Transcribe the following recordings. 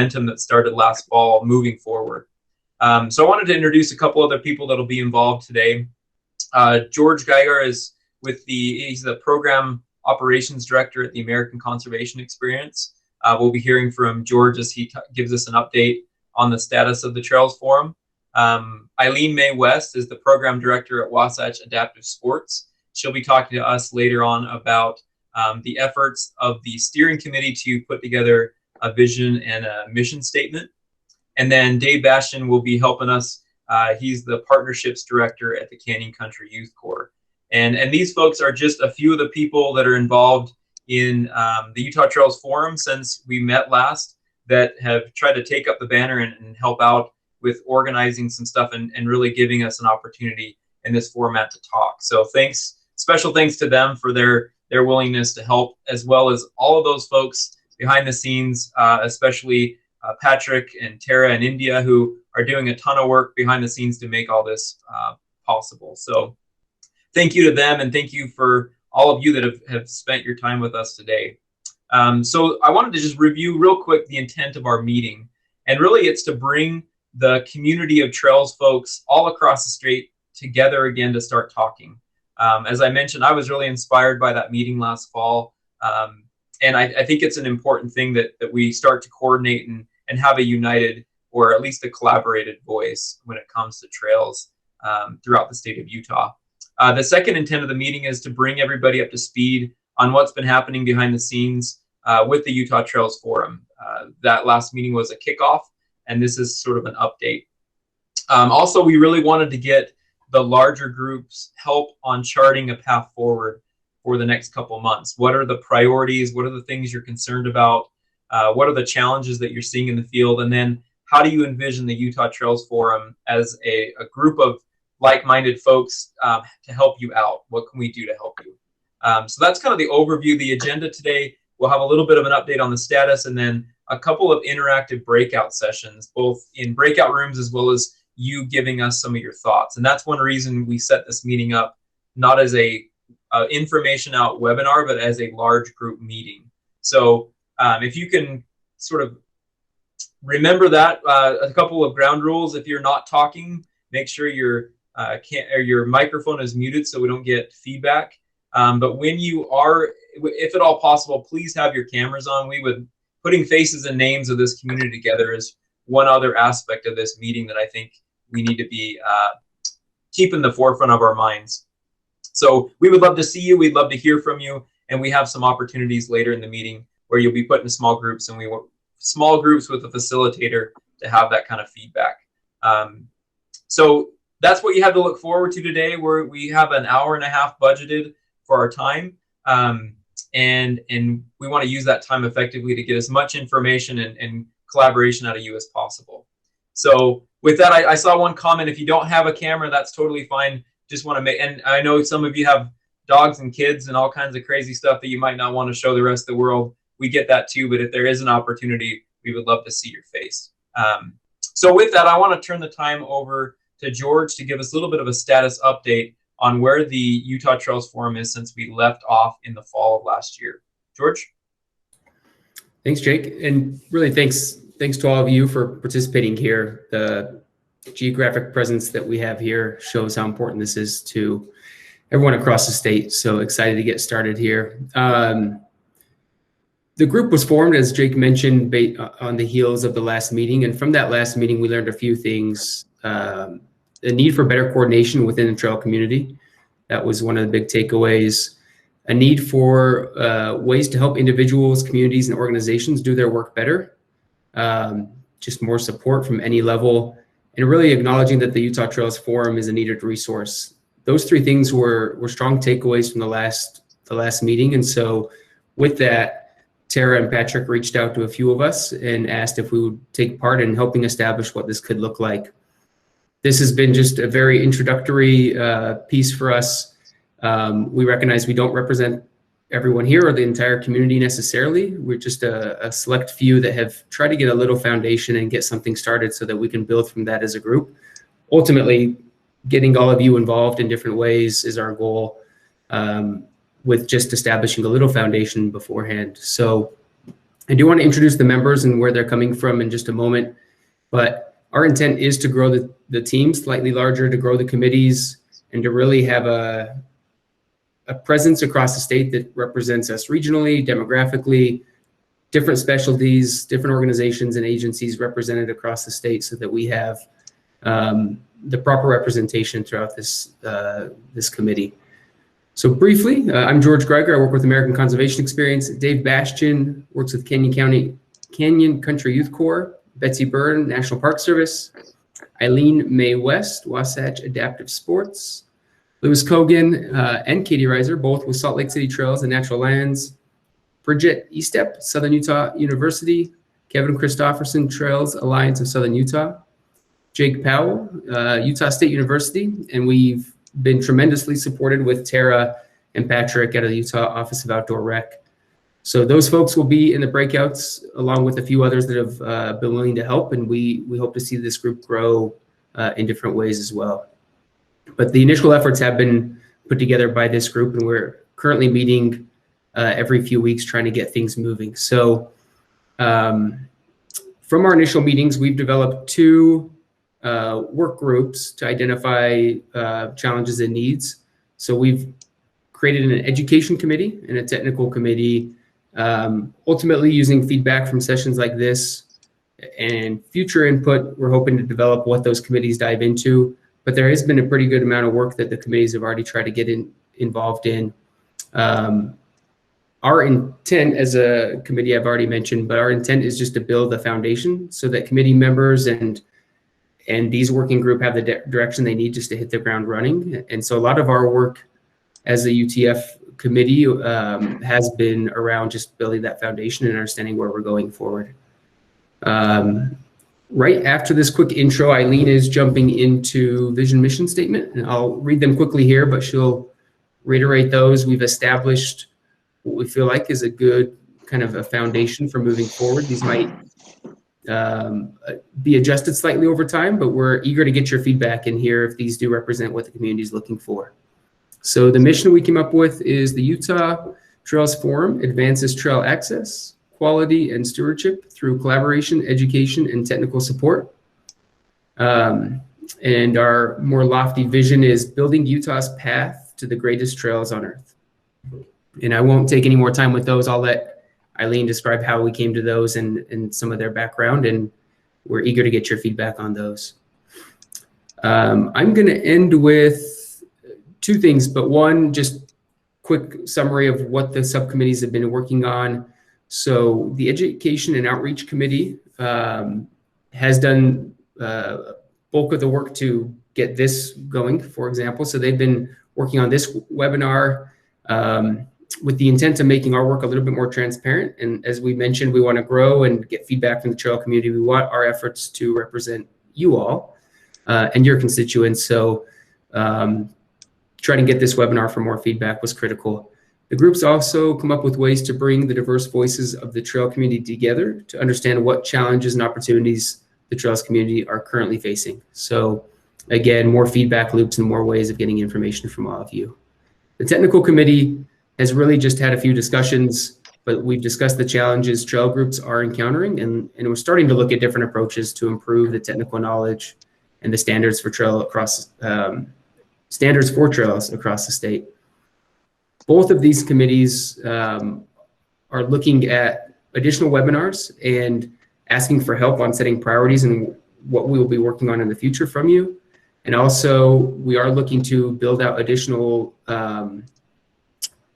momentum that started last fall moving forward. So I wanted to introduce a couple other people that'll be involved today. George Geiger is he's the program operations director at the American Conservation Experience. We'll be hearing from George as he gives us an update on the status of the Trails Forum. Eileen May West is the program director at Wasatch Adaptive Sports. She'll be talking to us later on about the efforts of the steering committee to put together a vision and a mission statement. And then Dave Bastian will be helping us. He's the partnerships director at the Canyon Country Youth Corps. And these folks are just a few of the people that are involved in the Utah Trails Forum since we met last, that have tried to take up the banner and help out with organizing some stuff and really giving us an opportunity in this format to talk. So special thanks to them for their willingness to help, as well as all of those folks behind the scenes, especially Patrick and Tara in India, who are doing a ton of work behind the scenes to make all this possible. So thank you to them, and thank you for all of you that have spent your time with us today. So I wanted to just review real quick the intent of our meeting. And really it's to bring the community of Trails folks all across the state together again to start talking. As I mentioned, I was really inspired by that meeting last fall. And I think it's an important thing that we start to coordinate and have a united, or at least a collaborated voice when it comes to trails throughout the state of Utah. The second intent of the meeting is to bring everybody up to speed on what's been happening behind the scenes with the Utah Trails Forum. That last meeting was a kickoff, and this is sort of an update. Also, we really wanted to get the larger groups help on charting a path forward for the next couple months. What are the priorities? What are the things you're concerned about? What are the challenges that you're seeing in the field? And then how do you envision the Utah Trails Forum as a group of like-minded folks to help you out? What can we do to help you? So that's kind of the overview. The agenda today, we'll have a little bit of an update on the status, and then a couple of interactive breakout sessions, both in breakout rooms as well as you giving us some of your thoughts. And that's one reason we set this meeting up, not as a information out webinar, but as a large group meeting. So if you can sort of remember that, a couple of ground rules: if you're not talking, make sure your microphone is muted so we don't get feedback. But when you are, if at all possible, please have your cameras on. Putting faces and names of this community together is one other aspect of this meeting that I think we need to be keep in the forefront of our minds. So we would love to see you. We'd love to hear from you. And we have some opportunities later in the meeting where you'll be put in small groups, and we want small groups with a facilitator to have that kind of feedback. So that's what you have to look forward to today, where we have an hour and a half budgeted for our time. And we want to use that time effectively to get as much information and collaboration out of you as possible. So with that, I saw one comment: if you don't have a camera, that's totally fine. Just want to make, and I know some of you have dogs and kids and all kinds of crazy stuff that you might not want to show the rest of the world. We get that too, but if there is an opportunity, we would love to see your face. So with that, I want to turn the time over to George to give us a little bit of a status update on where the Utah Trails Forum is since we left off in the fall of last year. George? Thanks, Jake. And really thanks to all of you for participating here. The geographic presence that we have here shows how important this is to everyone across the state. So excited to get started here. The group was formed, as Jake mentioned, on the heels of the last meeting. And from that last meeting, we learned a few things. The need for better coordination within the trail community. That was one of the big takeaways. A need for ways to help individuals, communities, and organizations do their work better. Just more support from any level, and really acknowledging that the Utah Trails Forum is a needed resource. Those three things were strong takeaways from the last meeting. And so with that, Tara and Patrick reached out to a few of us and asked if we would take part in helping establish what this could look like. This has been just a very introductory piece for us. We recognize we don't represent everyone here or the entire community necessarily. We're just a select few that have tried to get a little foundation and get something started so that we can build from that as a group. Ultimately, getting all of you involved in different ways is our goal, with just establishing a little foundation beforehand. So I do want to introduce the members and where they're coming from in just a moment, but our intent is to grow the team slightly larger, to grow the committees, and to really have a presence across the state that represents us regionally, demographically, different specialties, different organizations and agencies represented across the state, so that we have the proper representation throughout this committee. So briefly, I'm George Greiger. I work with American Conservation Experience. Dave Bastian works with Canyon Country Youth Corps. Betsy Byrne, National Park Service. Eileen Mae West, Wasatch Adaptive Sports. Lewis Kogan and Katie Reiser, both with Salt Lake City Trails and Natural Lands. Bridget Estep, Southern Utah University. Kevin Christofferson, Trails Alliance of Southern Utah. Jake Powell, Utah State University, and we've been tremendously supported with Tara and Patrick out of the Utah Office of Outdoor Rec. So those folks will be in the breakouts along with a few others that have been willing to help, and we hope to see this group grow in different ways as well. But the initial efforts have been put together by this group, and we're currently meeting every few weeks trying to get things moving. So from our initial meetings, we've developed two work groups to identify challenges and needs. So we've created an education committee and a technical committee, ultimately using feedback from sessions like this and future input. We're hoping to develop what those committees dive into, but there has been a pretty good amount of work that the committees have already tried to get involved in. Our intent as a committee, I've already mentioned, but our intent is just to build a foundation so that committee members and these working group have the direction they need just to hit the ground running. And so a lot of our work as a UTF committee has been around just building that foundation and understanding where we're going forward. Right after this quick intro, Eileen is jumping into vision mission statement, and I'll read them quickly here, but she'll reiterate those. We've established what we feel like is a good kind of a foundation for moving forward. These might be adjusted slightly over time, but we're eager to get your feedback and hear if these do represent what the community is looking for. So the mission we came up with is the Utah Trails Forum advances trail access, quality, and stewardship through collaboration, education, and technical support. And our more lofty vision is building Utah's path to the greatest trails on earth. And I won't take any more time with those. I'll let Eileen describe how we came to those and some of their background, and we're eager to get your feedback on those. I'm going to end with two things, but one, just quick summary of what the subcommittees have been working on. So the Education and Outreach Committee has done bulk of the work to get this going, for example. So they've been working on this webinar with the intent of making our work a little bit more transparent. And as we mentioned, we want to grow and get feedback from the trail community. We want our efforts to represent you all and your constituents. So trying to get this webinar for more feedback was critical. The groups also come up with ways to bring the diverse voices of the trail community together to understand what challenges and opportunities the trails community are currently facing. So again, more feedback loops and more ways of getting information from all of you. The technical committee has really just had a few discussions, but we've discussed the challenges trail groups are encountering, and we're starting to look at different approaches to improve the technical knowledge and the standards for trails across the state. Both of these committees are looking at additional webinars and asking for help on setting priorities and what we will be working on in the future from you. And also, we are looking to build out additional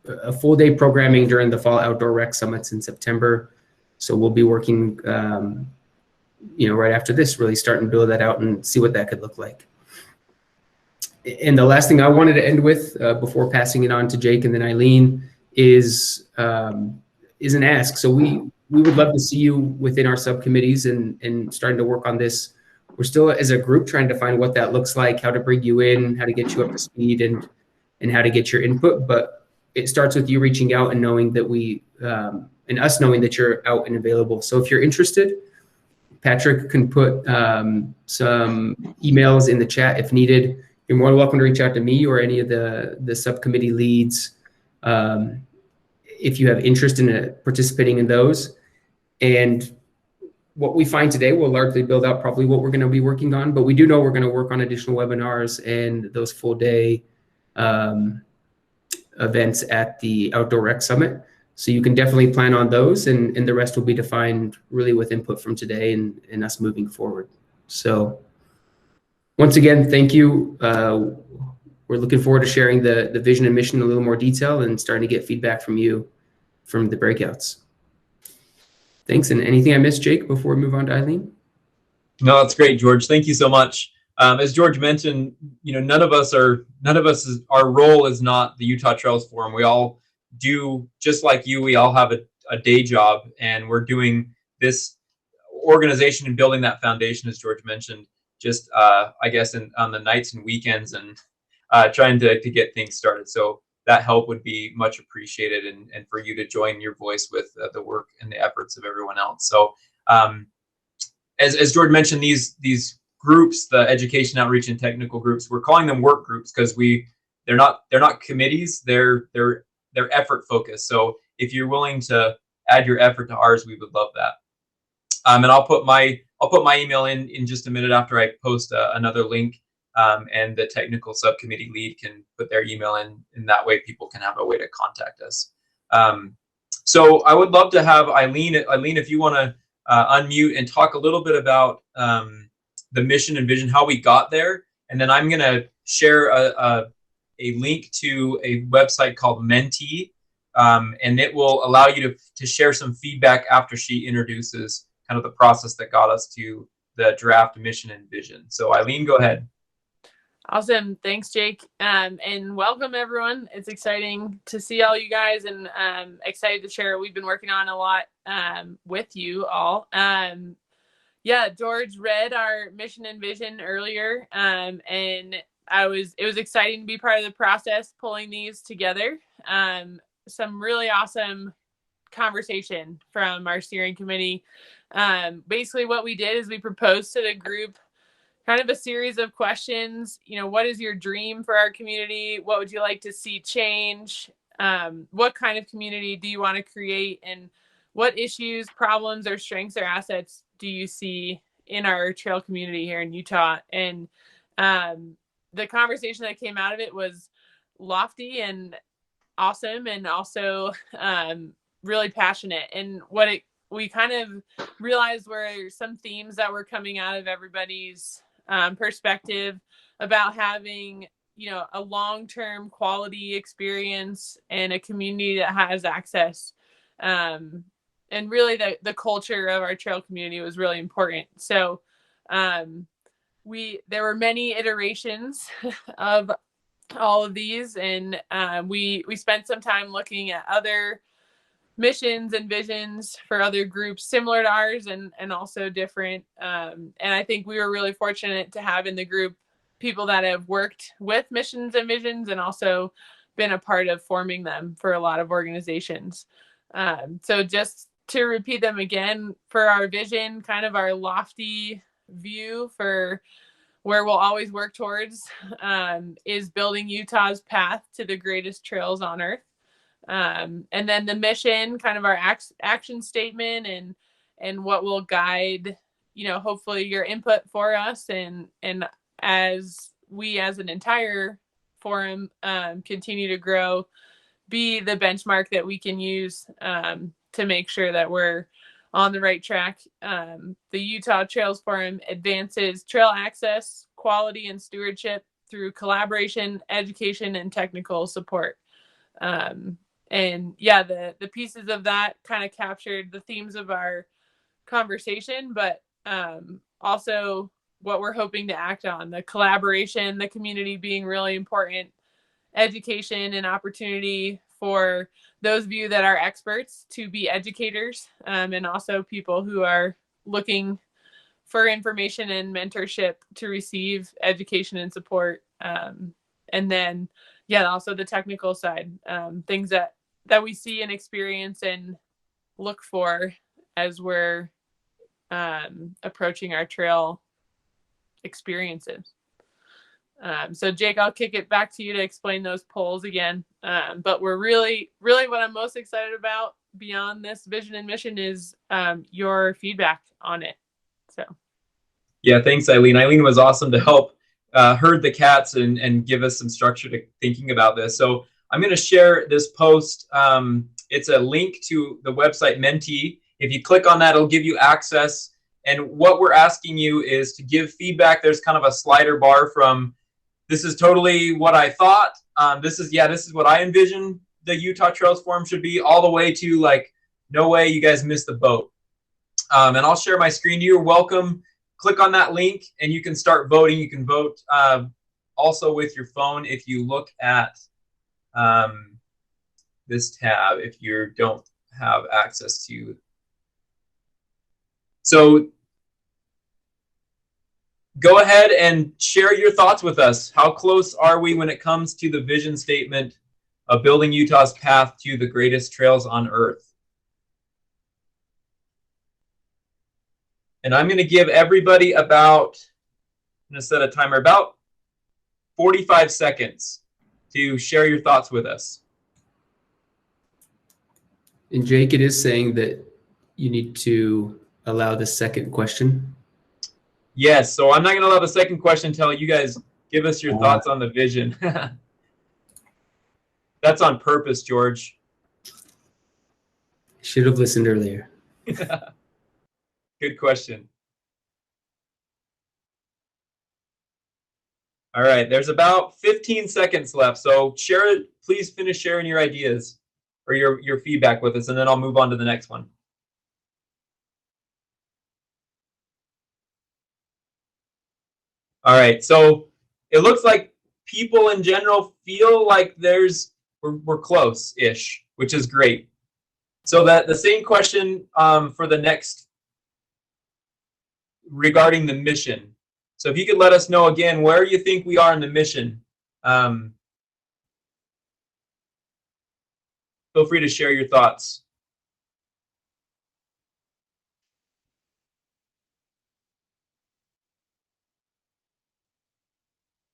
a full day programming during the Fall Outdoor Rec Summits in September. So we'll be working, right after this, really starting to build that out and see what that could look like. And the last thing I wanted to end with before passing it on to Jake and then Eileen is an ask. So we would love to see you within our subcommittees and starting to work on this. We're still, as a group, trying to find what that looks like, how to bring you in, how to get you up to speed, and how to get your input. But it starts with you reaching out and knowing that and us knowing that you're out and available. So if you're interested, Patrick can put some emails in the chat if needed. You're more than welcome to reach out to me or any of the subcommittee leads if you have interest in participating in those. And what we find today will largely build out probably what we're going to be working on, but we do know we're going to work on additional webinars and those full day events at the Outdoor Rec Summit. So you can definitely plan on those, and the rest will be defined really with input from today and us moving forward. So once again, thank you. We're looking forward to sharing the vision and mission in a little more detail and starting to get feedback from you from the breakouts. Thanks. And anything I missed, Jake, before we move on to Eileen? No, that's great, George. Thank you so much. As George mentioned, none of us our role is not the Utah Trails Forum. We all do, just like you, we all have a day job, and we're doing this organization and building that foundation, as George mentioned, just I guess on the nights and weekends, and trying to get things started. So that help would be much appreciated, and for you to join your voice with the work and the efforts of everyone else. So as George mentioned, these groups, the education, outreach, and technical groups, we're calling them work groups because they're not committees, they're effort focused. So if you're willing to add your effort to ours, we would love that. And I'll put my email in just a minute after I post another link, and the technical subcommittee lead can put their email in that way people can have a way to contact us. So I would love to have Eileen, if you want to unmute and talk a little bit about the mission and vision, how we got there, and then I'm going to share a link to a website called Mentee, and it will allow you to share some feedback after she introduces kind of the process that got us to the draft mission and vision. So Eileen, go ahead. Awesome. Thanks, Jake. And welcome, everyone. It's exciting to see all you guys, and excited to share what we've been working on a lot with you all. Yeah, George read our mission and vision earlier, and it was exciting to be part of the process, pulling these together. Some really awesome conversation from our steering committee. Basically what we did is we proposed to the group kind of a series of questions. What is your dream for our community? What would you like to see change? What kind of community do you want to create? And what issues, problems, or strengths or assets do you see in our trail community here in Utah? And the conversation that came out of it was lofty and awesome, and also really passionate. And we kind of realized were some themes that were coming out of everybody's perspective about having, a long-term quality experience and a community that has access. And really the culture of our trail community was really important. So there were many iterations of all of these, and we spent some time looking at other missions and visions for other groups similar to ours, and also different. And I think we were really fortunate to have in the group people that have worked with missions and visions and also been a part of forming them for a lot of organizations. So just to repeat them again, for our vision, kind of our lofty view for where we'll always work towards is building Utah's path to the greatest trails on earth. And then the mission, kind of our action statement, and what will guide, hopefully your input for us, and as we as an entire forum continue to grow, be the benchmark that we can use to make sure that we're on the right track. The Utah Trails Forum advances trail access, quality, and stewardship through collaboration, education, and technical support. And yeah, the pieces of that kind of captured the themes of our conversation, but also what we're hoping to act on: the collaboration, the community being really important, education and opportunity for those of you that are experts to be educators, and also people who are looking for information and mentorship to receive education and support. And then, yeah, also the technical side, things that we see and experience and look for as we're approaching our trail experiences. So Jake, I'll kick it back to you to explain those polls again. But we're really what I'm most excited about beyond this vision and mission is your feedback on it. So. Yeah, thanks, Eileen. Eileen was awesome to help herd the cats and give us some structure to thinking about this. So I'm going to share this post. It's a link to the website Mentee. If you click on that, it'll give you access. And what we're asking you is to give feedback. There's kind of a slider bar from this is totally what I thought. This is what I envision the Utah Trails Forum should be, all the way to like, no way, you guys missed the boat. And I'll share my screen. You're welcome. Click on that link and you can start voting. You can vote also with your phone if you look at this tab if you don't have access to. So go ahead and share your thoughts with us. How close are we when it comes to the vision statement of building Utah's path to the greatest trails on earth? And I'm going to give everybody about, I'm going to set a timer, about 45 seconds to share your thoughts with us. And Jake, it is saying that you need to allow the second question. Yes, so I'm not going to allow the second question until you guys give us your thoughts on the vision. That's on purpose, George. Should have listened earlier. Good question. All right, there's about 15 seconds left. So share it. Please finish sharing your ideas or your feedback with us, and then I'll move on to the next one. All right, so it looks like people in general feel like we're close-ish, which is great. So that the same question for the next regarding the mission. So if you could let us know again where you think we are in the mission. Feel free to share your thoughts.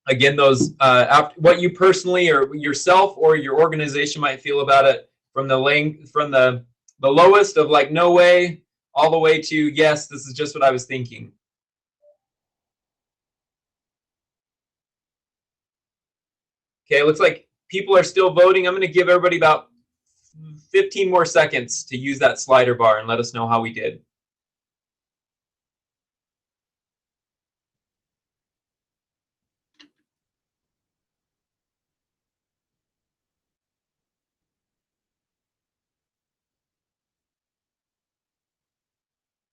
Again, those what you personally or yourself or your organization might feel about it, from the lowest of like no way all the way to yes, this is just what I was thinking. Okay, it looks like people are still voting. I'm going to give everybody about 15 more seconds to use that slider bar and let us know how we did.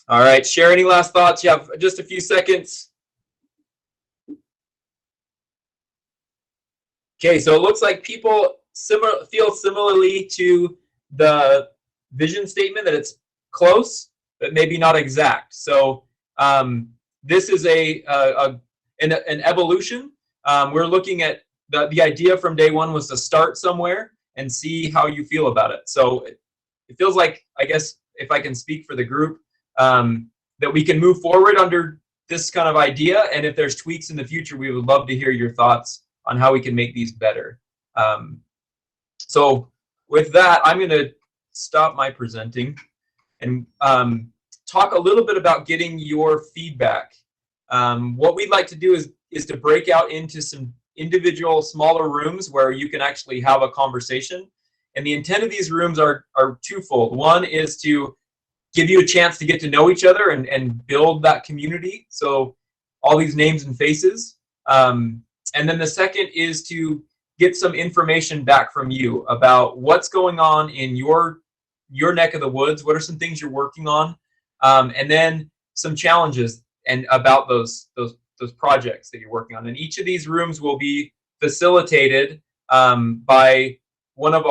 All right, share any last thoughts? You have just a few seconds. Okay, so it looks like people feel similarly to the vision statement, that it's close, but maybe not exact. So this is an evolution. We're looking at the idea from day one was to start somewhere and see how you feel about it. So it feels like, I guess, if I can speak for the group, that we can move forward under this kind of idea. And if there's tweaks in the future, we would love to hear your thoughts on how we can make these better. So with that, I'm going to stop my presenting and talk a little bit about getting your feedback. What we'd like to do is to break out into some individual smaller rooms where you can actually have a conversation. And the intent of these rooms are twofold. One is to give you a chance to get to know each other and build that community. So all these names and faces. And then the second is to get some information back from you about what's going on in your neck of the woods. What are some things you're working on? And then some challenges and about those projects that you're working on. And each of these rooms will be facilitated by one of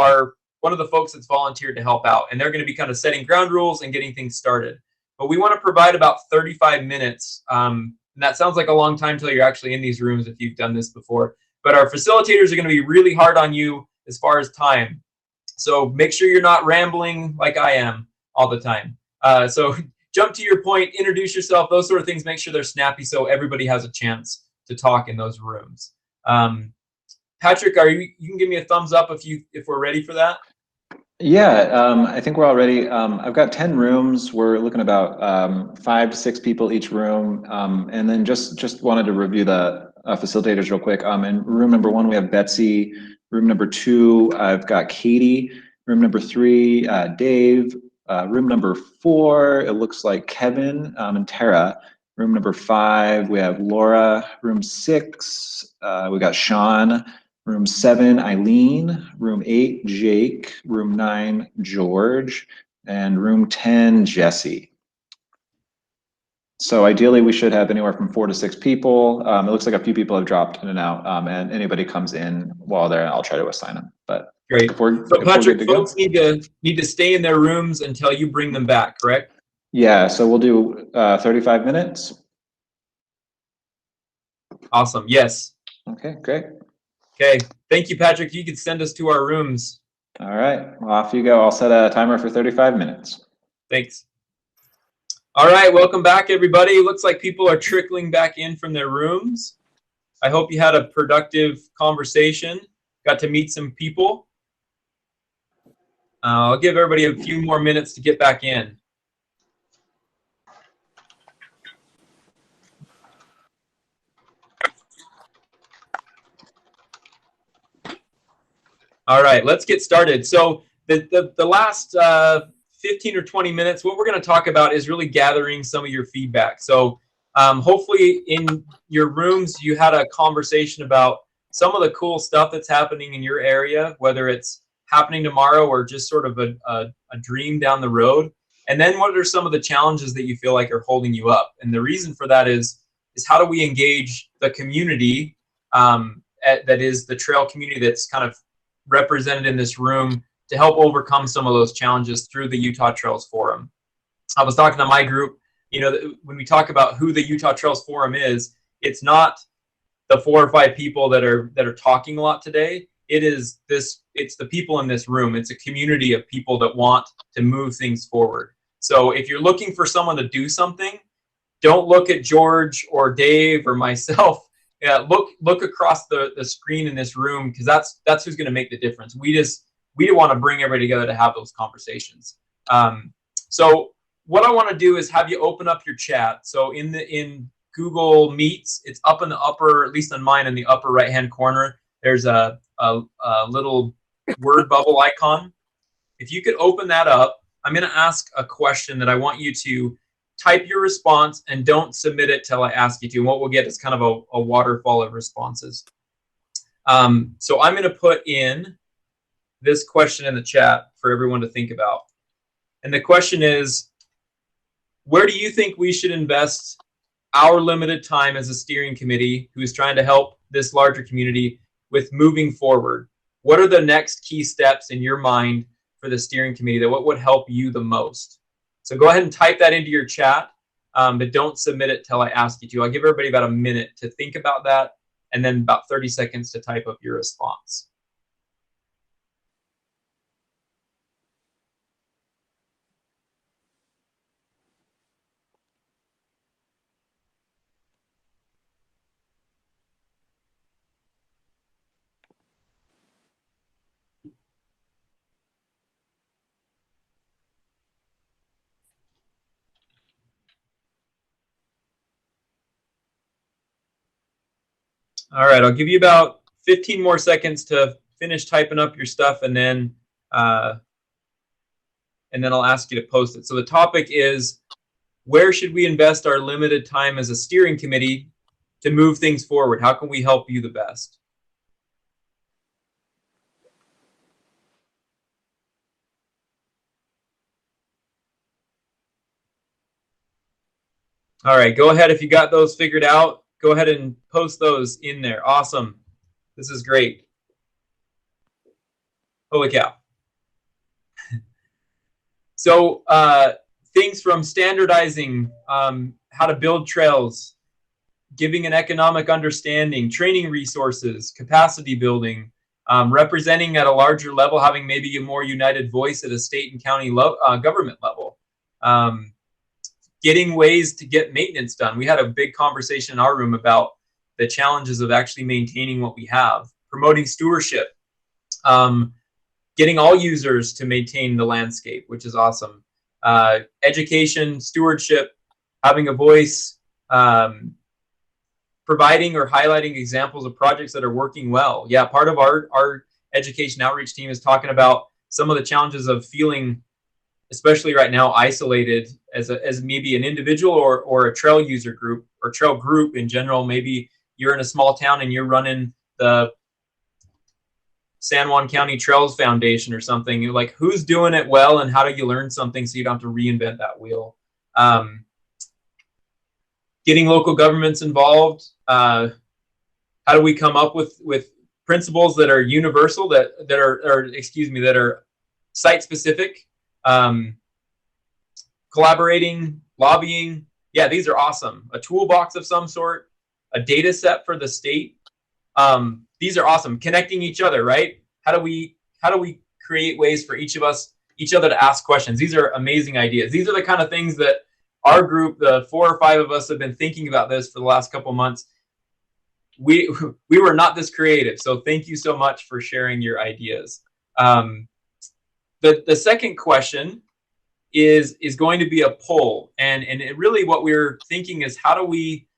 the folks that's volunteered to help out. And they're going to be kind of setting ground rules and getting things started. But we want to provide about 35 minutes. And that sounds like a long time till you're actually in these rooms if you've done this before. But our facilitators are going to be really hard on you as far as time. So make sure you're not rambling like I am all the time. So jump to your point, introduce yourself, those sort of things. Make sure they're snappy so everybody has a chance to talk in those rooms. Patrick, you can give me a thumbs up if we're ready for that. Yeah, I think we're all ready. I've got 10 rooms. We're looking about 5 to 6 people each room. And then just wanted to review the facilitators real quick. In room number 1, we have Betsy. Room number 2, I've got Katie. Room number 3, Dave. Room number 4, it looks like Kevin and Tara. Room number 5, we have Laura. Room 6, we got Sean. Room 7, Eileen. Room 8, Jake. Room 9, George. And room 10, Jesse. So ideally, we should have anywhere from 4 to 6 people. It looks like a few people have dropped in and out, and anybody comes in while they're, I'll try to assign them. But Great. if we're, So if Patrick, we're good to folks go. need to stay in their rooms until you bring them back, correct? Yeah, so we'll do 35 minutes. Awesome. Yes. Okay, great. Okay. Thank you, Patrick. You could send us to our rooms. All right, well, off you go. I'll set a timer for 35 minutes. Thanks. All right, welcome back, everybody. Looks like people are trickling back in from their rooms. I hope you had a productive conversation, got to meet some people. I'll give everybody a few more minutes to get back in. All right, let's get started. So the last 15 or 20 minutes, what we're going to talk about is really gathering some of your feedback. So hopefully in your rooms, you had a conversation about some of the cool stuff that's happening in your area, whether it's happening tomorrow or just sort of a dream down the road. And then what are some of the challenges that you feel like are holding you up? And the reason for that is how do we engage the community that is the trail community that's kind of represented in this room to help overcome some of those challenges through the Utah Trails Forum. I was talking to my group, you know, when we talk about who the Utah Trails Forum is, it's not the 4 or 5 people that are talking a lot today. It's the people in this room. It's a community of people that want to move things forward. So if you're looking for someone to do something, don't look at George or Dave or myself. Look across the screen in this room, because that's who's going to make the difference. We want to bring everybody together to have those conversations. So what I want to do is have you open up your chat. So in Google Meets, it's up in the upper, at least on mine, in the upper right hand corner. There's a little word bubble icon. If you could open that up, I'm going to ask a question that I want you to type your response and don't submit it till I ask you to. And what we'll get is kind of a waterfall of responses. So I'm going to put in this question in the chat for everyone to think about. And the question is, where do you think we should invest our limited time as a steering committee who is trying to help this larger community with moving forward? What are the next key steps in your mind for the steering committee what would help you the most? So go ahead and type that into your chat, but don't submit it till I ask you to. I'll give everybody about a minute to think about that, and then about 30 seconds to type up your response. All right, I'll give you about 15 more seconds to finish typing up your stuff, and then I'll ask you to post it. So the topic is, where should we invest our limited time as a steering committee to move things forward? How can we help you the best? All right, go ahead. If you got those figured out, go ahead and post those in there. Awesome. This is great. Holy cow. So things from standardizing how to build trails, giving an economic understanding, training resources, capacity building, representing at a larger level, having maybe a more united voice at a state and county government level, getting ways to get maintenance done. We had a big conversation in our room about the challenges of actually maintaining what we have, promoting stewardship, getting all users to maintain the landscape, which is awesome. Education, stewardship, having a voice, providing or highlighting examples of projects that are working well. Yeah, part of our education outreach team is talking about some of the challenges of feeling, especially right now, isolated as maybe an individual or a trail user group or trail group in general. Maybe you're in a small town and you're running the San Juan County Trails Foundation or something. You're like, who's doing it well and how do you learn something so you don't have to reinvent that wheel? Getting local governments involved. How do we come up with principles that are universal, that are site specific? Collaborating, lobbying. Yeah, these are awesome. A toolbox of some sort, a data set for the state. These are awesome. Connecting each other, right? How do we create ways for each other to ask questions? These are amazing ideas. These are the kind of things that our group, the 4 or 5 of us, have been thinking about this for the last couple months. We were not this creative, so thank you so much for sharing your ideas. The second question is going to be a poll, and it really what we're thinking is how do we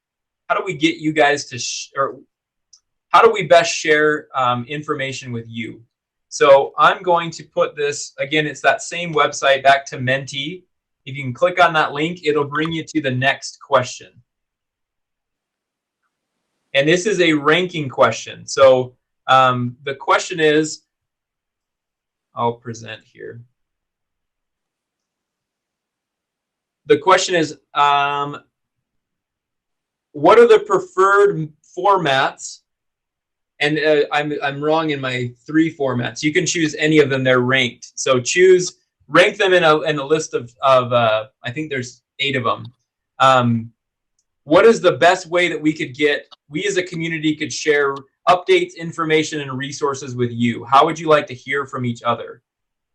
get you guys to or how do we best share information with you? So I'm going to put this again. It's that same website, back to Menti. If you can click on that link, it'll bring you to the next question. And this is a ranking question. So the question is, I'll present here. The question is, what are the preferred formats? And I'm wrong in my 3 formats. You can choose any of them. They're ranked. So rank them in a list of I think there's 8 of them. What is the best way that we as a community could share updates, information, and resources with you? How would you like to hear from each other,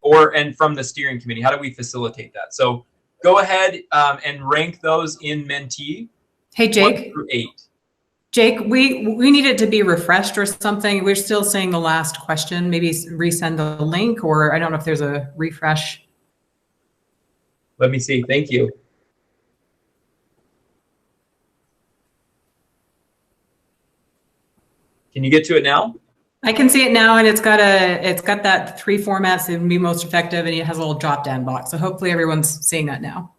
and from the steering committee? How do we facilitate that? So go ahead and rank those in Menti. Hey, Jake. 1 through 8. Jake, we need it to be refreshed or something. We're still saying the last question. Maybe resend the link, or I don't know if there's a refresh. Let me see. Thank you. Can you get to it now? I can see it now, and it's got that 3 formats that would be most effective, and it has a little drop down box. So hopefully everyone's seeing that now.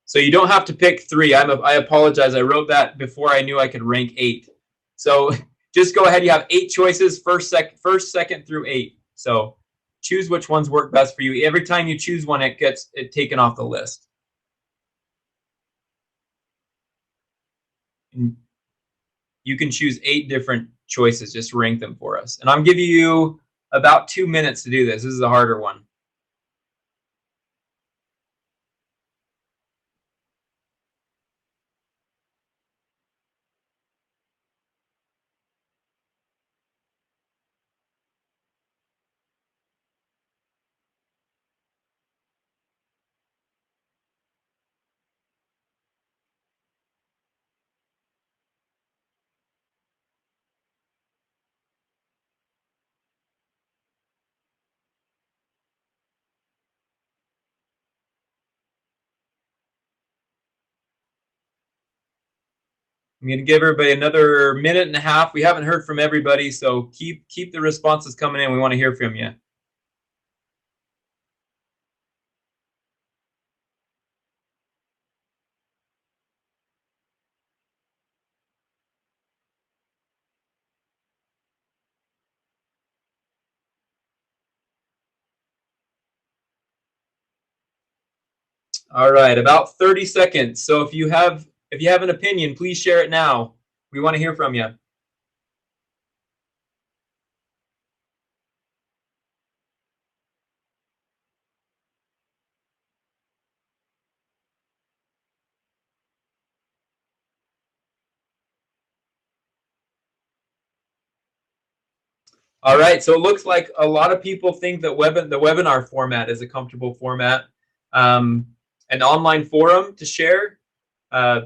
So you don't have to pick 3. I apologize. I wrote that before I knew I could rank 8. So just go ahead. You have 8 choices, first, second through 8. So choose which ones work best for you. Every time you choose one, it gets taken off the list. And you can choose 8 different choices. Just rank them for us. And I'm giving you about 2 minutes to do this. This is a harder one. I'm going to give everybody another minute and a half. We haven't heard from everybody, so keep the responses coming in. We want to hear from you. All right, about 30 seconds. So if you have an opinion, please share it now. We want to hear from you. All right, so it looks like a lot of people think that the webinar format is a comfortable format. An online forum to share.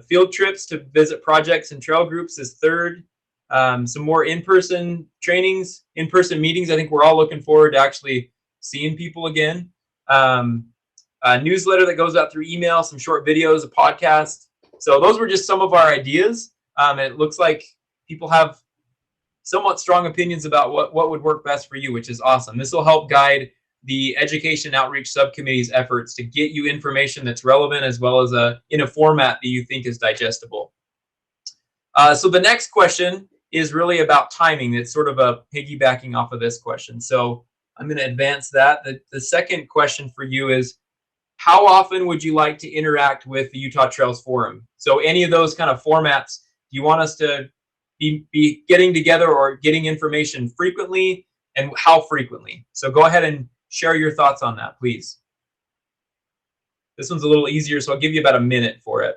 Field trips to visit projects and trail groups is 3rd. some more in-person trainings, in-person meetings. I think we're all looking forward to actually seeing people again. A newsletter that goes out through email, some short videos, a podcast. So those were just some of our ideas. It looks like people have somewhat strong opinions about what would work best for you, which is awesome. This will help guide the Education Outreach Subcommittee's efforts to get you information that's relevant, as well as in a format that you think is digestible. So the next question is really about timing. It's sort of a piggybacking off of this question. So I'm going to advance that. The second question for you is, how often would you like to interact with the Utah Trails Forum? So any of those kind of formats, do you want us to be getting together or getting information frequently, and how frequently? So go ahead and share your thoughts on that, please. This one's a little easier, so I'll give you about a minute for it.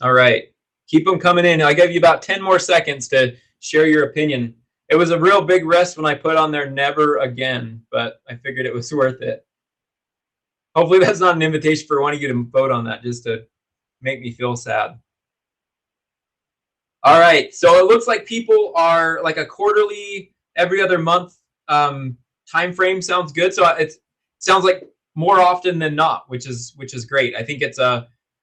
All right, keep them coming in. I gave you about 10 more seconds to share your opinion. It was a real big rest when I put on there never again, but I figured it was worth it. Hopefully that's not an invitation for one of you to vote on that, just to make me feel sad. All right, so it looks like people are like a quarterly, every other month time frame sounds good. So it sounds like more often than not, which is great. I think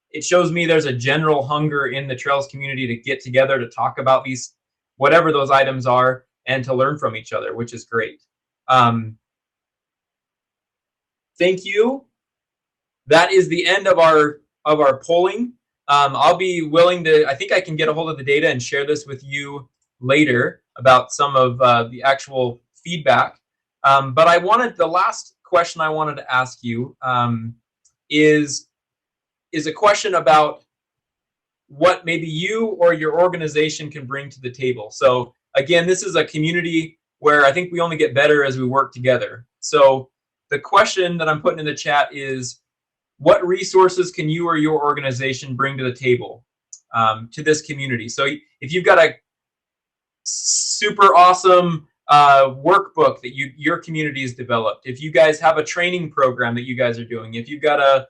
it shows me there's a general hunger in the Trails community to get together to talk about these, whatever those items are, and to learn from each other, which is great. Thank you. That is the end of our polling. I'll be willing to, I think I can get a hold of the data and share this with you later about some of the actual feedback. But the last question I wanted to ask you is a question about what maybe you or your organization can bring to the table. So again, this is a community where I think we only get better as we work together. So the question that I'm putting in the chat is, what resources can you or your organization bring to the table to this community? So if you've got a super awesome workbook that your community has developed, if you guys have a training program that you guys are doing, if you've got a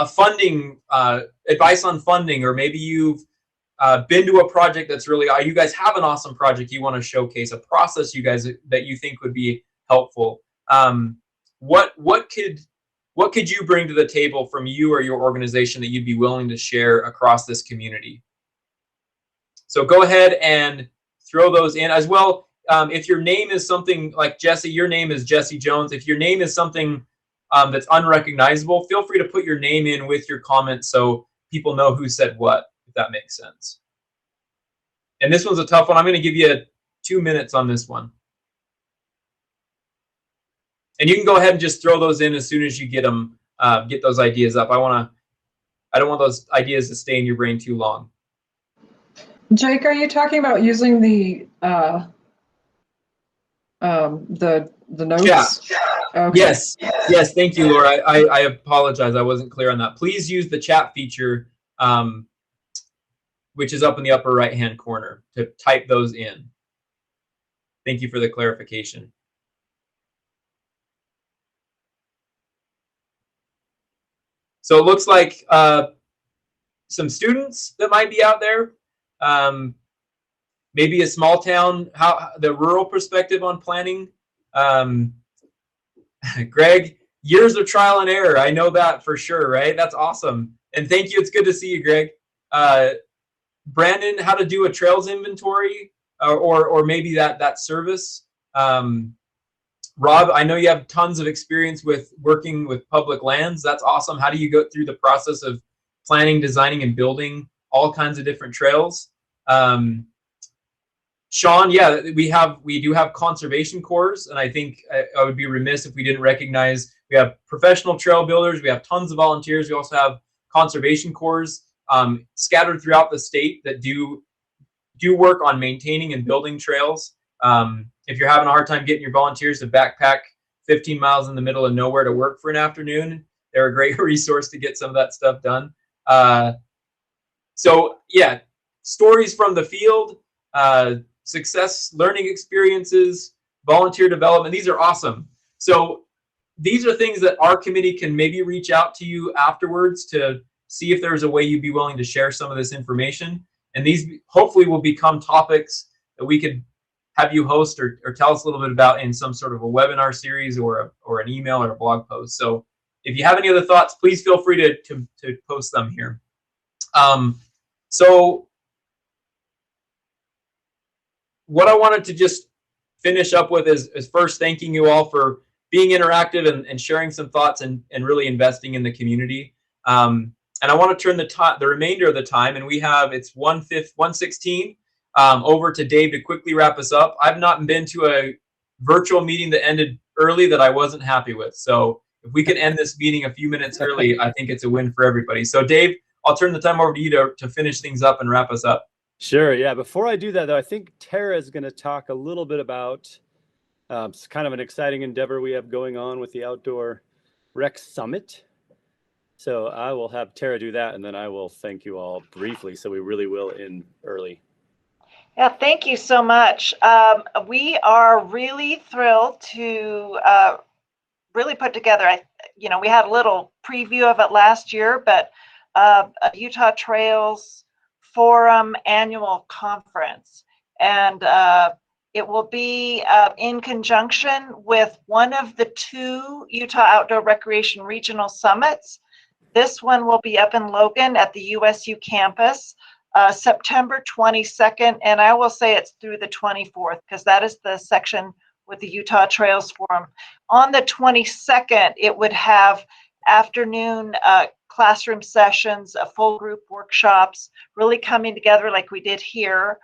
funding advice on funding, or maybe you've been to a project that's really, you guys have an awesome project you want to showcase, a process that you think would be helpful. What could you bring to the table from you or your organization that you'd be willing to share across this community? So go ahead and throw those in as well. If your name is something like Jesse, your name is Jesse Jones. If your name is something that's unrecognizable, feel free to put your name in with your comments so people know who said what, if that makes sense. And this one's a tough one. I'm going to give you 2 minutes on this one. And you can go ahead and just throw those in as soon as you get them, get those ideas up. I don't want those ideas to stay in your brain too long. Jake, are you talking about using the notes? Yeah. Okay. Yes. Thank you, Laura. I apologize. I wasn't clear on that. Please use the chat feature, which is up in the upper right-hand corner, to type those in. Thank you for the clarification. So it looks like some students that might be out there, maybe a small town, the rural perspective on planning. Greg, years of trial and error. I know that for sure, right? That's awesome. And thank you. It's good to see you, Greg. Brandon, how to do a trails inventory or maybe that service. Rob, I know you have tons of experience with working with public lands. That's awesome. How do you go through the process of planning, designing, and building all kinds of different trails? Sean, yeah, we do have conservation corps, and I think I would be remiss if we didn't recognize we have professional trail builders. We have tons of volunteers. We also have conservation corps scattered throughout the state that do work on maintaining and building trails. If you're having a hard time getting your volunteers to backpack 15 miles in the middle of nowhere to work for an afternoon, they're a great resource to get some of that stuff done. So yeah, stories from the field, success learning experiences, volunteer development, these are awesome. So these are things that our committee can maybe reach out to you afterwards to see if there's a way you'd be willing to share some of this information. And these hopefully will become topics that we could have you host or tell us a little bit about in some sort of a webinar series or an email or a blog post. So if you have any other thoughts, please feel free to post them here. So what I wanted to just finish up with is first thanking you all for being interactive and sharing some thoughts and really investing in the community. And I want to turn the remainder of the time, and we have, it's 1:16, over to Dave to quickly wrap us up. I've not been to a virtual meeting that ended early that I wasn't happy with. So if we could end this meeting a few minutes early, I think it's a win for everybody. So Dave, I'll turn the time over to you to finish things up and wrap us up. Sure. Yeah. Before I do that, though, I think Tara is going to talk a little bit about it's kind of an exciting endeavor we have going on with the Outdoor Rec Summit. So I will have Tara do that, and then I will thank you all briefly. So we really will end early. Yeah, thank you so much. We are really thrilled to really put together, we had a little preview of it last year, but a Utah Trails Forum annual conference. And it will be in conjunction with one of the 2 Utah Outdoor Recreation Regional Summits. This one will be up in Logan at the USU campus, September 22nd, and I will say it's through the 24th because that is the section with the Utah Trails Forum. On the 22nd, it would have afternoon classroom sessions, full group workshops, really coming together like we did here.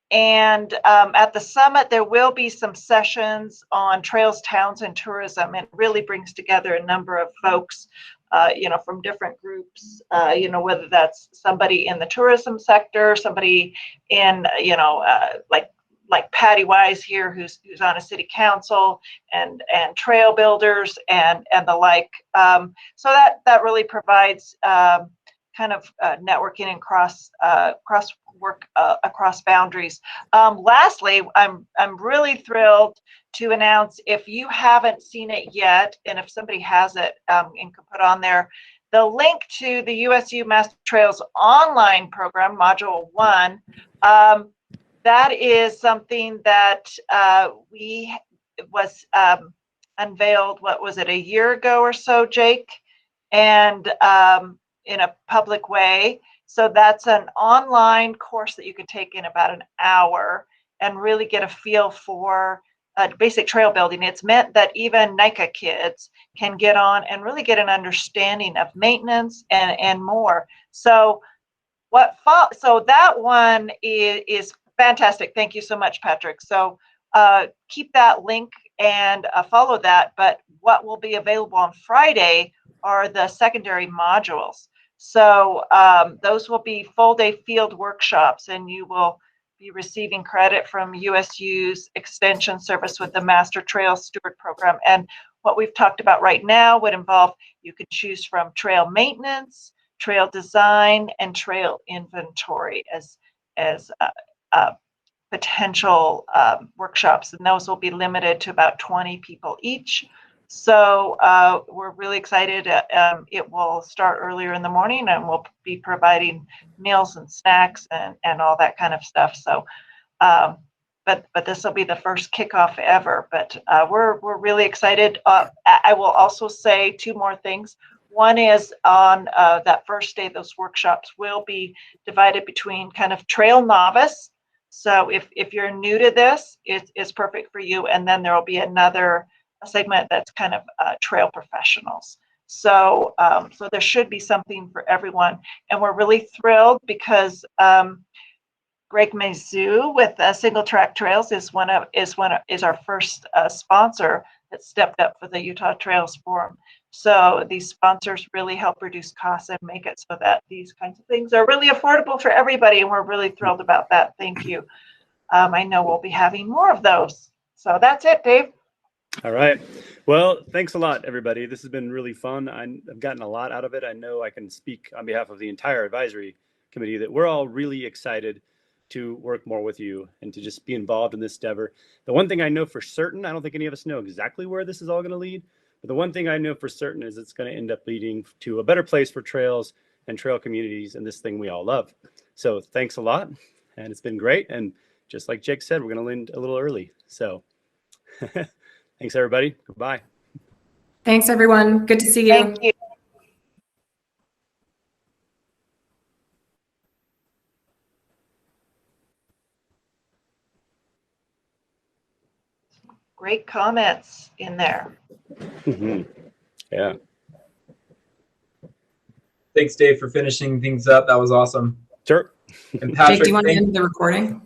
And at the summit, there will be some sessions on trails, towns, and tourism. It really brings together a number of folks, from different groups, whether that's somebody in the tourism sector, somebody in, like Patty Wise here, who's on a city council, and trail builders and the like. So that really provides kind of networking and cross work across boundaries. Lastly, I'm really thrilled to announce, if you haven't seen it yet, and if somebody has it and can put on there, the link to the USU Master Trails online program, Module 1. That is something that was unveiled, what was it, a year ago or so, Jake? And in a public way. So that's an online course that you can take in about an hour and really get a feel for basic trail building. It's meant that even NICA kids can get on and really get an understanding of maintenance and more. So that one is fantastic. Thank you so much, Patrick. So keep that link and follow that. But what will be available on Friday are the secondary modules. So those will be full day field workshops, and you will be receiving credit from USU's extension service with the Master Trail Steward Program. And what we've talked about right now would involve, you can choose from trail maintenance, trail design, and trail inventory as potential workshops. And those will be limited to about 20 people each. So we're really excited. It will start earlier in the morning, and we'll be providing meals and snacks and all that kind of stuff. So, but this will be the first kickoff ever. But we're really excited. I will also say 2 more things. One is on that first day, those workshops will be divided between kind of trail novice. So if you're new to this, it's perfect for you. And then there will be another segment that's kind of trail professionals. So so there should be something for everyone. And we're really thrilled because Greg Mizzou with Single Track Trails is our first sponsor that stepped up for the Utah Trails Forum. So these sponsors really help reduce costs and make it so that these kinds of things are really affordable for everybody, and we're really thrilled about that. Thank you. I know we'll be having more of those. So that's it, Dave. All right. Well, thanks a lot, everybody. This has been really fun. I've gotten a lot out of it. I know I can speak on behalf of the entire advisory committee that we're all really excited to work more with you and to just be involved in this endeavor. The one thing I know for certain, I don't think any of us know exactly where this is all going to lead, but the one thing I know for certain is it's going to end up leading to a better place for trails and trail communities and this thing we all love. So thanks a lot. And it's been great. And just like Jake said, we're going to end a little early. So thanks, everybody. Goodbye. Thanks, everyone. Good to see you. Thank you. Great comments in there. Yeah. Thanks, Dave, for finishing things up. That was awesome. Sure. And Patrick, Jake, do you want to thank- end the recording?